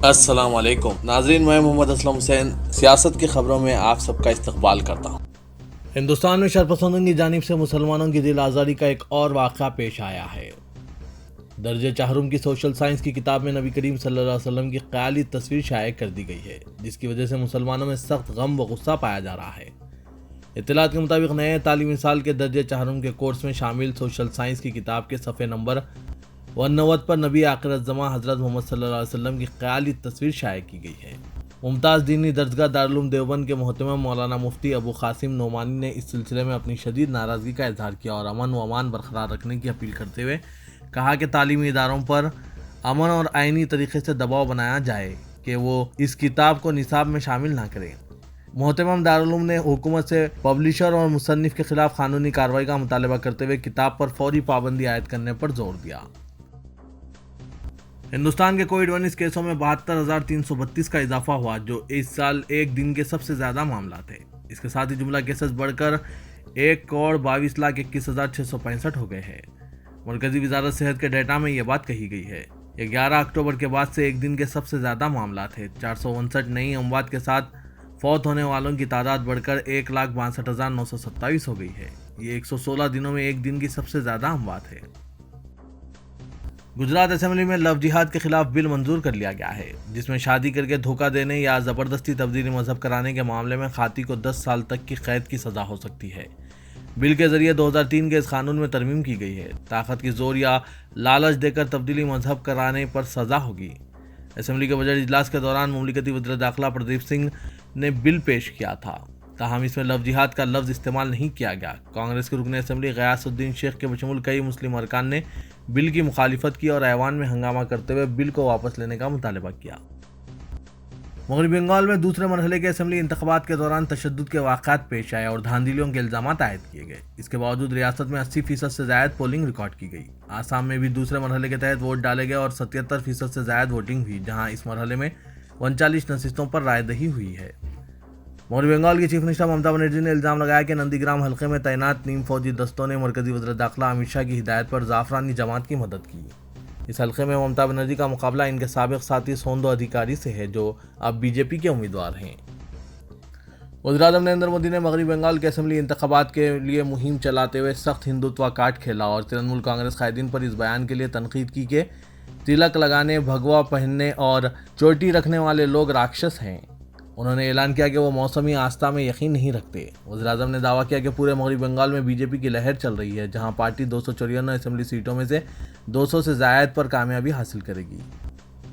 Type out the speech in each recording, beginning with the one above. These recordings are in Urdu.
السلام علیکم ناظرین، میں محمد اسلم حسین سیاست کی خبروں میں آپ سب کا استقبال کرتا ہوں۔ ہندوستان میں شرپسندوں کی جانب سے مسلمانوں کی دل آزاری کا ایک اور واقعہ پیش آیا ہے۔ درجہ چہارم کی سوشل سائنس کی کتاب میں نبی کریم صلی اللہ علیہ وسلم کی خیالی تصویر شائع کر دی گئی ہے، جس کی وجہ سے مسلمانوں میں سخت غم و غصہ پایا جا رہا ہے۔ اطلاعات کے مطابق نئے تعلیمی سال کے درجہ چہارم کے کورس میں شامل سوشل سائنس کی کتاب کے صفحے نمبر 89 پر نبی آخر الزماں حضرت محمد صلی اللہ علیہ وسلم کی خیالی تصویر شائع کی گئی ہے۔ ممتاز دینی درسگاہ دارالعلوم دیوبند کے محترم مولانا مفتی ابو قاسم نعمانی نے اس سلسلے میں اپنی شدید ناراضگی کا اظہار کیا اور امن و امان برقرار رکھنے کی اپیل کرتے ہوئے کہا کہ تعلیمی اداروں پر امن اور آئینی طریقے سے دباؤ بنایا جائے کہ وہ اس کتاب کو نصاب میں شامل نہ کریں۔ محترم دارالعلوم نے حکومت سے پبلشر اور مصنف کے خلاف قانونی کارروائی کا مطالبہ کرتے ہوئے کتاب پر فوری پابندی عائد کرنے پر زور دیا۔ ہندوستان کے کووڈ-19 کیسوں میں 72,332 کا اضافہ ہوا، جو اس سال ایک دن کے سب سے زیادہ معاملات ہیں۔ اس کے ساتھ ہی جملہ کیسز بڑھ کر 1,22,21,665 ہو گئے ہیں۔ مرکزی وزارت صحت کے ڈیٹا میں یہ بات کہی گئی ہے۔ 11 اکتوبر کے بعد سے ایک دن کے سب سے زیادہ معاملات ہیں۔ 459 نئی اموات کے ساتھ فوت ہونے والوں کی تعداد بڑھ کر 1,62,927 ہو گئی ہے۔ یہ 116 دنوں میں ایک دن کی سب سے زیادہ اموات ہے۔ گجرات اسمبلی میں لو جہاد کے خلاف بل منظور کر لیا گیا ہے، جس میں شادی کر کے دھوکہ دینے یا زبردستی تبدیلی مذہب کرانے کے معاملے میں خاطی کو 10 سال تک کی قید کی سزا ہو سکتی ہے۔ بل کے ذریعے 2003 کے اس قانون میں ترمیم کی گئی ہے۔ طاقت کی زور یا لالچ دے کر تبدیلی مذہب کرانے پر سزا ہوگی۔ اسمبلی کے بجٹ اجلاس کے دوران مملکتی وزیر داخلہ پردیپ سنگھ نے بل پیش کیا تھا، تاہم اس میں لو جہاد کا لفظ استعمال نہیں کیا گیا۔ کانگریس کے رکن اسمبلی غیاث الدین شیخ کے بشمول کئی مسلم ارکان نے بل کی مخالفت کی اور ایوان میں ہنگامہ کرتے ہوئے بل کو واپس لینے کا مطالبہ کیا۔ مغربی بنگال میں دوسرے مرحلے کے اسمبلی انتخابات کے دوران تشدد کے واقعات پیش آئے اور دھاندلیوں کے الزامات عائد کیے گئے۔ اس کے باوجود ریاست میں 80% سے زائد پولنگ ریکارڈ کی گئی۔ آسام میں بھی دوسرے مرحلے کے تحت ووٹ ڈالے گئے اور 77% سے زائد ووٹنگ ہوئی، جہاں اس مرحلے میں 39 نشستوں پر رائے دہی ہوئی ہے۔ مغربی بنگال کی چیف منسٹر ممتا بنرجی نے الزام لگایا کہ نندی گرام حلقے میں تعینات نیم فوجی دستوں نے مرکزی وزیر داخلہ امت شاہ کی ہدایت پر زعفرانی جماعت کی مدد کی۔ اس حلقے میں ممتا بنرجی کا مقابلہ ان کے سابق ساتھی سوندو ادھیکاری سے ہے، جو اب بی جے پی کے امیدوار ہیں۔ وزیراعظم نریندر مودی نے مغربی بنگال کے اسمبلی انتخابات کے لیے مہم چلاتے ہوئے سخت ہندوتوا کارڈ کھیلا اور ترنمول کانگریس قائدین پر اس بیان کے لیے تنقید کی کہ تلک لگانے، بھگوا پہننے اور چوٹی رکھنے والے لوگ راکشس ہیں۔ انہوں نے اعلان کیا کہ وہ موسمی آستھا میں یقین نہیں رکھتے۔ وزیراعظم نے دعویٰ کیا کہ پورے مغربی بنگال میں بی جے پی کی لہر چل رہی ہے، جہاں پارٹی 254 اسمبلی سیٹوں میں سے 200 سے زائد پر کامیابی حاصل کرے گی۔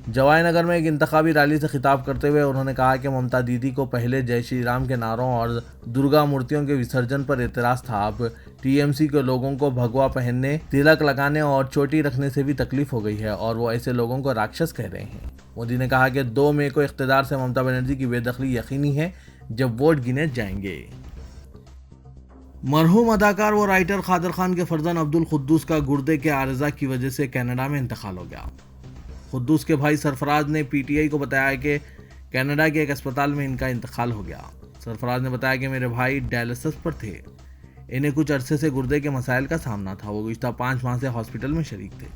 جوائی نگر میں ایک انتخابی ریلی سے خطاب کرتے ہوئے انہوں نے کہا کہ ممتا دیدی کو پہلے جے شری رام کے نعروں اور درگا مورتیوں کے وسرجن پر اعتراض تھا، اب ٹی ایم سی کے لوگوں کو بھگوا پہننے، تلک لگانے اور چوٹی رکھنے سے بھی تکلیف ہو گئی ہے اور وہ ایسے لوگوں کو راکشس کہہ رہے ہیں۔ مودی نے کہا کہ 2 مئی کو اقتدار سے ممتا بنرجی کی بے دخلی یقینی ہے جب ووٹ گنے جائیں گے۔ مرحوم اداکار و رائٹر قادر خان کے فرزند عبد القدوس کا گردے کے عارضہ کی وجہ سے کینیڈا میں انتقال ہو گیا۔ قدوس کے بھائی سرفراز نے پی ٹی آئی کو بتایا کہ کینیڈا کے ایک اسپتال میں ان کا انتقال ہو گیا۔ سرفراز نے بتایا کہ میرے بھائی ڈائلسس پر تھے، انہیں کچھ عرصے سے گردے کے مسائل کا سامنا تھا، وہ گزشتہ 5 ماہ سے ہاسپٹل میں شریک تھے۔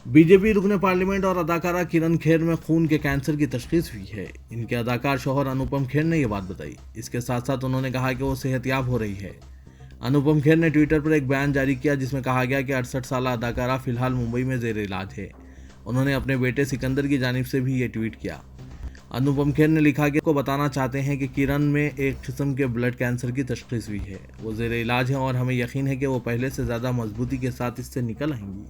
بی جے پی رکن پارلیمنٹ اور اداکارہ کرن کھیر میں خون کے کینسر کی تشخیص ہوئی ہے۔ ان کے اداکار شوہر انوپم کھیر نے یہ بات بتائی۔ اس کے ساتھ ساتھ انہوں نے کہا کہ وہ صحت یاب ہو رہی ہے۔ انوپم کھیر نے ٹویٹر پر ایک بیان جاری کیا جس میں کہا گیا کہ 68 سالہ اداکارہ فی الحال ممبئی میں زیر علاج ہے۔ انہوں نے اپنے بیٹے سکندر کی جانب سے بھی یہ ٹویٹ کیا۔ انوپم کھیر نے لکھا کہ کو بتانا چاہتے ہیں کہ کرن میں ایک قسم کے بلڈ کینسر کی تشخیص ہوئی ہے، وہ زیر علاج ہیں اور ہمیں یقین ہے کہ وہ پہلے سے زیادہ مضبوطی کے ساتھ اس سے نکل آئیں گی۔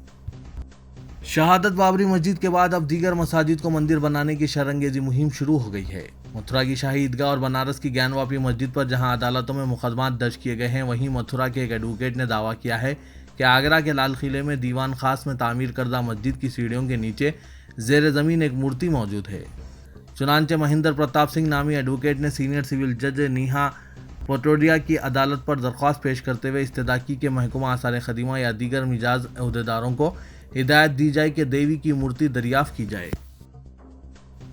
شہادت بابری مسجد کے بعد اب دیگر مساجد کو مندر بنانے کی شرانگیزی مہم شروع ہو گئی ہے۔ متھرا کی شاہی عیدگاہ اور بنارس کی گیان واپی مسجد پر جہاں عدالتوں میں مقدمات درج کیے گئے ہیں، وہیں متھرا کے ایک ایڈوکیٹ نے دعویٰ کیا ہے کہ آگرہ کے لال قلعے میں دیوان خاص میں تعمیر کردہ مسجد کی سیڑھیوں کے نیچے زیر زمین ایک مورتی موجود ہے۔ چنانچہ مہندر پرتاپ سنگھ نامی ایڈوکیٹ نے سینئر سول جج نیہا پٹوڈیا کی عدالت پر درخواست پیش کرتے ہوئے استدعاکی کے محکمہ آثار قدیمہ یا دیگر مجاز عہدیداروں کو ہدایت دی جائے کہ دیوی کی مورتی دریافت کی جائے۔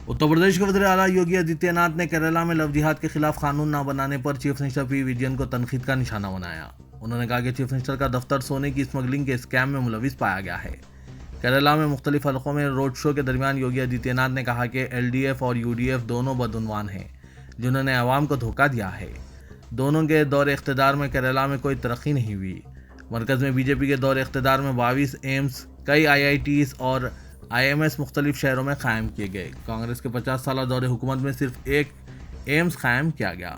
اتر پردیش کے وزیر اعلیٰ یوگی آدتیہ ناتھ نے کیرالہ میں لو جہاد کے خلاف قانون نہ بنانے پر چیف منسٹر پی وجین کو تنقید کا نشانہ بنایا۔ انہوں نے کہا کہ چیف منسٹر کا دفتر سونے کی اسمگلنگ کے اسکیم میں ملوث پایا گیا ہے۔ کیرلا میں مختلف حلقوں میں روڈ شو کے درمیان یوگی آدتیہ ناتھ نے کہا کہ LDF اور UDF دونوں بدعنوان ہیں جنہوں نے عوام کو دھوکہ دیا ہے۔ دونوں کے دور اقتدار میں کیرلا میں کوئی ترقی نہیں ہوئی۔ مرکز میں BJP کے دور اقتدار میں 22 ایمز، کئی IITs اور IMS مختلف شہروں میں قائم کیے گئے۔ کانگریس کے 50 سالہ دور حکومت میں صرف ایک ایمز قائم کیا گیا۔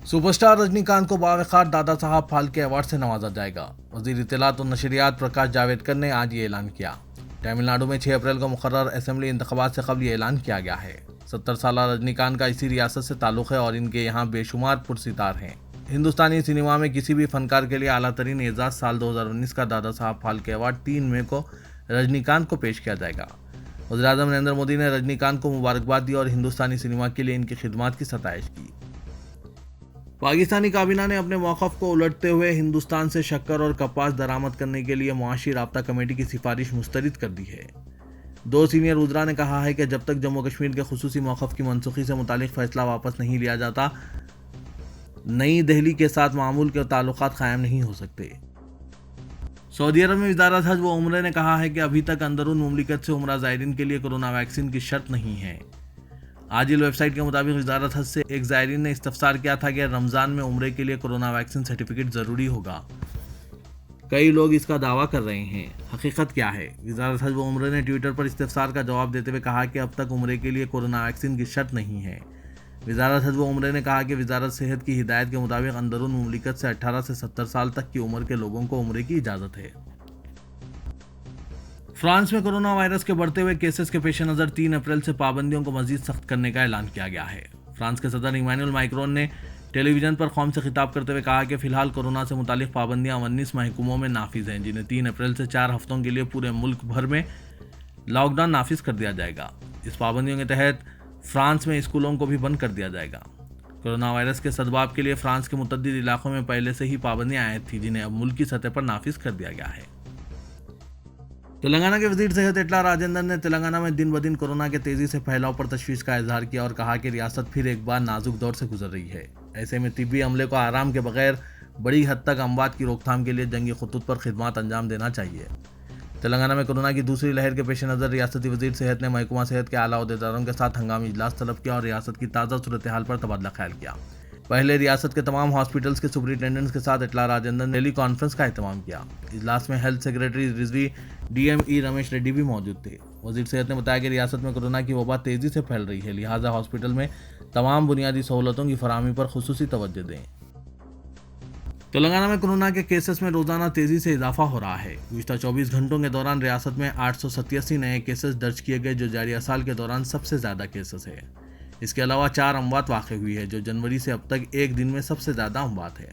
سپر اسٹار رجنی کانت کو باوقار دادا صاحب پھالکے ایوارڈ سے نوازا جائے گا۔ وزیر اطلاعات و نشریات پرکاش جاوڈیکر نے آج یہ اعلان کیا۔ تمل ناڈو میں 6 اپریل کو مقرر اسمبلی انتخابات سے قبل یہ اعلان کیا گیا ہے۔ 70 سالہ رجنی کانت کا اسی ریاست سے تعلق ہے اور ان کے یہاں بے شمار پرستار ہیں۔ ہندوستانی سینما میں کسی بھی فنکار کے لیے اعلیٰ ترین اعزاز سال 2019 کا دادا صاحب پھالکے ایوارڈ 3 مئی کو رجنی کانت کو پیش کیا جائے گا۔ وزیراعظم نریندر مودی نے رجنی کانت کو مبارکباد دی اور ہندوستانی سینما کے لیے ان کی خدمات کی ستائش کی۔ پاکستانی کابینہ نے اپنے موقف کو الٹتے ہوئے ہندوستان سے شکر اور کپاس درآمد کرنے کے لیے معاشی رابطہ کمیٹی کی سفارش مسترد کر دی ہے۔ 2 سینئر وزراء نے کہا ہے کہ جب تک جموں کشمیر کے خصوصی موقف کی منسوخی سے متعلق فیصلہ واپس نہیں لیا جاتا، نئی دہلی کے ساتھ معمول کے تعلقات قائم نہیں ہو سکتے۔ سعودی عرب میں وزارت حج و عمرہ نے کہا ہے کہ ابھی تک اندرون مملکت سے عمرہ زائرین کے لیے کورونا ویکسین کی شرط نہیں ہے۔ عاجل ویب سائٹ کے مطابق وزارت حج سے ایک زائرین نے استفسار کیا تھا کہ رمضان میں عمرے کے لیے کورونا ویکسین سرٹیفکیٹ ضروری ہوگا۔ کئی لوگ اس کا دعویٰ کر رہے ہیں، حقیقت کیا ہے؟ وزارت حج و عمرہ نے ٹویٹر پر استفسار کا جواب دیتے ہوئے کہا کہ اب تک عمرے کے لیے کورونا ویکسین کی شرط نہیں ہے۔ وزارت حج و عمرہ نے کہا کہ وزارت صحت کی ہدایت کے مطابق اندرون مملکت سے 18 سے 70 سال تک کی عمر کے لوگوں کو عمرے کی اجازت ہے۔ فرانس میں کورونا وائرس کے بڑھتے ہوئے کیسز کے پیش نظر 3 اپریل سے پابندیوں کو مزید سخت کرنے کا اعلان کیا گیا ہے۔ فرانس کے صدر ایمانوئل میکرون نے ٹیلی ویژن پر قوم سے خطاب کرتے ہوئے کہا کہ فی الحال کورونا سے متعلق پابندیاں 19 محکموں میں نافذ ہیں، جنہیں 3 اپریل سے 4 ہفتوں کے لیے پورے ملک بھر میں لاک ڈاؤن نافذ کر دیا جائے گا۔ اس پابندیوں کے تحت فرانس میں اسکولوں کو بھی بند کر دیا جائے گا۔ کورونا وائرس کے سدباب کے لیے فرانس کے متعدد علاقوں میں پہلے سے ہی پابندیاں عائد تھیں، جنہیں اب ملکی سطح پر نافذ کر دیا گیا ہے۔ تلنگانہ کے وزیر صحت اٹلا راجندر نے تلنگانہ میں دن بدن کورونا کے تیزی سے پھیلاؤ پر تشویش کا اظہار کیا اور کہا کہ ریاست پھر ایک بار نازک دور سے گزر رہی ہے۔ ایسے میں طبی عملے کو آرام کے بغیر بڑی حد تک اموات کی روک تھام کے لیے جنگی خطوط پر خدمات انجام دینا چاہیے۔ تلنگانہ میں کورونا کی دوسری لہر کے پیش نظر ریاستی وزیر صحت نے محکمہ صحت کے اعلیٰ عہدیداروں کے ساتھ ہنگامی اجلاس طلب کیا اور ریاست کی تازہ صورتحال پر تبادلہ خیال کیا۔ پہلے ریاست کے تمام ہاسپٹلز کے سپرنٹینڈنٹس کے ساتھ اٹلا راجندر نے ٹیلی کانفرنس کا اہتمام کیا۔ اجلاس میں health secretary Rizvi DME Ramesh ready بھی موجود تھے۔ وزیر صحت نے بتایا کہ ریاست میں کورونا کی وبا تیزی سے پھیل رہی ہے، لہٰذا ہاسپٹل میں تمام بنیادی سہولتوں کی فراہمی پر خصوصی توجہ دیں۔ تلنگانہ میں کورونا کے کیسز میں روزانہ تیزی سے اضافہ ہو رہا ہے۔ گزشتہ 24 گھنٹوں کے دوران ریاست میں 887 نئے کیسز درج کیے گئے، جو جاری سال کے دوران سب سے زیادہ کیسز ہے۔ اس کے علاوہ 4 اموات واقع ہوئی ہے، جو جنوری سے اب تک ایک دن میں سب سے زیادہ اموات ہے۔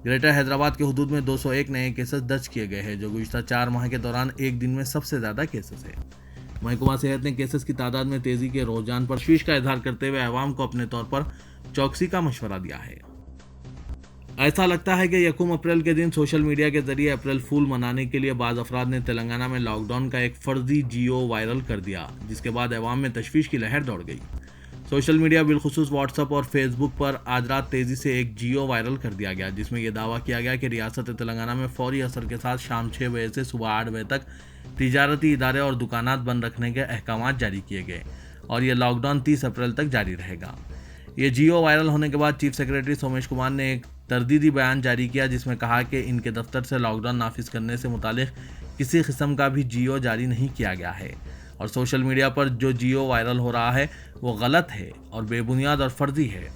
گریٹر حیدرآباد کے حدود میں 201 نئے کیسز درج کیے گئے ہیں، جو گزشتہ 4 ماہ کے دوران ایک دن میں سب سے زیادہ کیسز ہے۔ محکمہ صحت نے کیسز کی تعداد میں تیزی کے رجحان پر تشویش کا اظہار کرتے ہوئے عوام کو اپنے طور پر چوکسی کا مشورہ دیا ہے۔ ایسا لگتا ہے کہ 1 اپریل کے دن سوشل میڈیا کے ذریعے اپریل فول منانے کے لیے بعض افراد نے تلنگانہ میں لاک ڈاؤن کا ایک فرضی جیو وائرل کر دیا، جس کے بعد عوام میں تشویش کی لہر دوڑ گئی۔ سوشل میڈیا بالخصوص واٹس ایپ اور فیس بک پر آج رات تیزی سے ایک جیو وائرل کر دیا گیا، جس میں یہ دعویٰ کیا گیا کہ ریاست تلنگانہ میں فوری اثر کے ساتھ شام 6 بجے سے صبح 8 بجے تک تجارتی ادارے اور دکانات بند رکھنے کے احکامات جاری کیے گئے اور یہ لاک ڈاؤن 30 اپریل تک جاری رہے گا۔ یہ جیو وائرل ہونے کے بعد چیف سیکریٹری سومیش کمار نے ایک تردیدی بیان جاری کیا، جس میں کہا کہ ان کے دفتر سے لاک ڈاؤن نافذ کرنے سے متعلق کسی قسم کا بھی جیو جاری نہیں کیا گیا ہے اور سوشل میڈیا پر جو جیو وائرل ہو رہا ہے وہ غلط ہے اور بے بنیاد اور فرضی ہے۔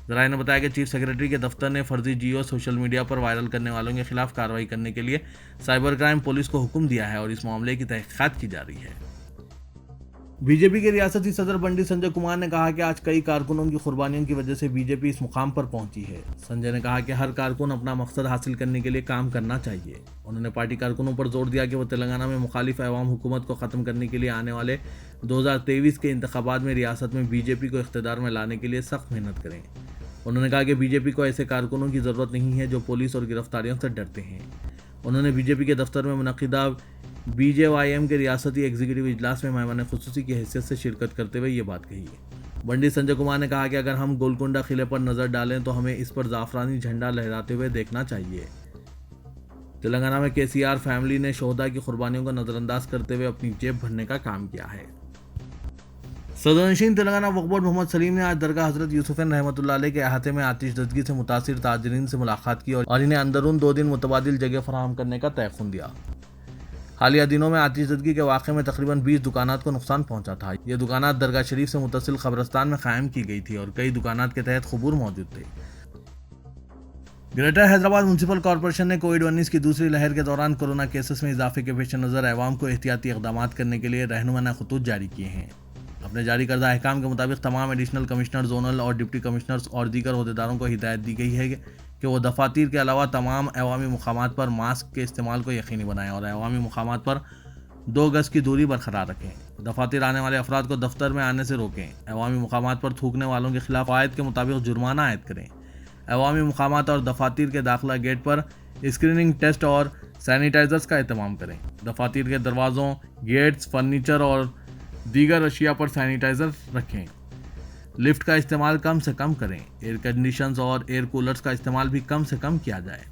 ذرائع نے بتایا کہ چیف سیکریٹری کے دفتر نے فرضی جیو سوشل میڈیا پر وائرل کرنے والوں کے خلاف کارروائی کرنے کے لیے سائبر کرائم پولیس کو حکم دیا ہے اور اس معاملے کی تحقیقات کی جا رہی ہے۔ BJP کے ریاستی صدر بنڈی سنجے کمار نے کہا کہ آج کئی کارکنوں کی قربانیوں کی وجہ سے BJP اس مقام پر پہنچی ہے۔ سنجے نے کہا کہ ہر کارکن اپنا مقصد حاصل کرنے کے لیے کام کرنا چاہیے۔ انہوں نے پارٹی کارکنوں پر زور دیا کہ وہ تلنگانہ میں مخالف عوام حکومت کو ختم کرنے کے لیے آنے والے 2023 کے انتخابات میں ریاست میں BJP کو اقتدار میں لانے کے لیے سخت محنت کریں۔ انہوں نے کہا کہ BJP کو ایسے کارکنوں کی ضرورت نہیں ہے جو پولیس اور گرفتاریوں سے ڈرتے ہیں۔ انہوں نے BJP کے دفتر میں منعقدہ BJYM کے ریاستی ایگزیکٹو اجلاس میں مہمان خصوصی کی حیثیت سے شرکت کرتے ہوئے یہ بات کہی ہے۔ بنڈی سنجے کمار نے کہا کہ اگر ہم گولکنڈہ قلعے پر نظر ڈالیں تو ہمیں اس پر زعفرانی جھنڈا لہراتے ہوئے دیکھنا چاہیے۔ تلنگانہ میں KCR فیملی نے شہداء کی قربانیوں کو نظر انداز کرتے ہوئے اپنی جیب بھرنے کا کام کیا ہے۔ صدر نشین تلنگانہ وقف بورڈ محمد سلیم نے آج درگاہ حضرت یوسفین رحمۃ اللہ علیہ کے احاطے میں آتش زدگی سے متاثر تاجرین سے ملاقات کی اور انہیں اندرون 2 دن متبادل جگہ فراہم کرنے کا تیقن دیا۔ حالیہ دنوں میں آتش زدگی کے واقعے میں تقریباً 20 دکانات کو نقصان پہنچا تھا۔ یہ دکانات درگاہ شریف سے متصل قبرستان میں قائم کی گئی تھی اور کئی دکانات کے تحت قبور موجود تھے۔ گریٹر حیدرآباد میونسپل کارپوریشن نے کووڈ-19 کی دوسری لہر کے دوران کورونا کیسز میں اضافے کے پیش نظر عوام کو احتیاطی اقدامات کرنے کے لیے رہنمانہ خطوط جاری کیے ہیں۔ اپنے جاری کردہ احکام کے مطابق تمام ایڈیشنل کمشنر، زونل اور ڈپٹی کمشنرز اور دیگر عہدیداروں کو ہدایت دی گئی ہے کہ وہ دفاتر کے علاوہ تمام عوامی مقامات پر ماسک کے استعمال کو یقینی بنائیں اور عوامی مقامات پر 2 گز کی دوری برقرار رکھیں۔ دفاتر آنے والے افراد کو دفتر میں آنے سے روکیں۔ عوامی مقامات پر تھوکنے والوں کے خلاف قواعد کے مطابق جرمانہ عائد کریں۔ عوامی مقامات اور دفاتر کے داخلہ گیٹ پر اسکریننگ ٹیسٹ اور سینیٹائزرز کا اہتمام کریں۔ دفاتر کے دروازوں، گیٹس، فرنیچر اور دیگر اشیاء پر سینیٹائزر رکھیں۔ لفٹ کا استعمال کم سے کم کریں۔ ایئر کنڈیشنز اور ایئر کولرز کا استعمال بھی کم سے کم کیا جائے۔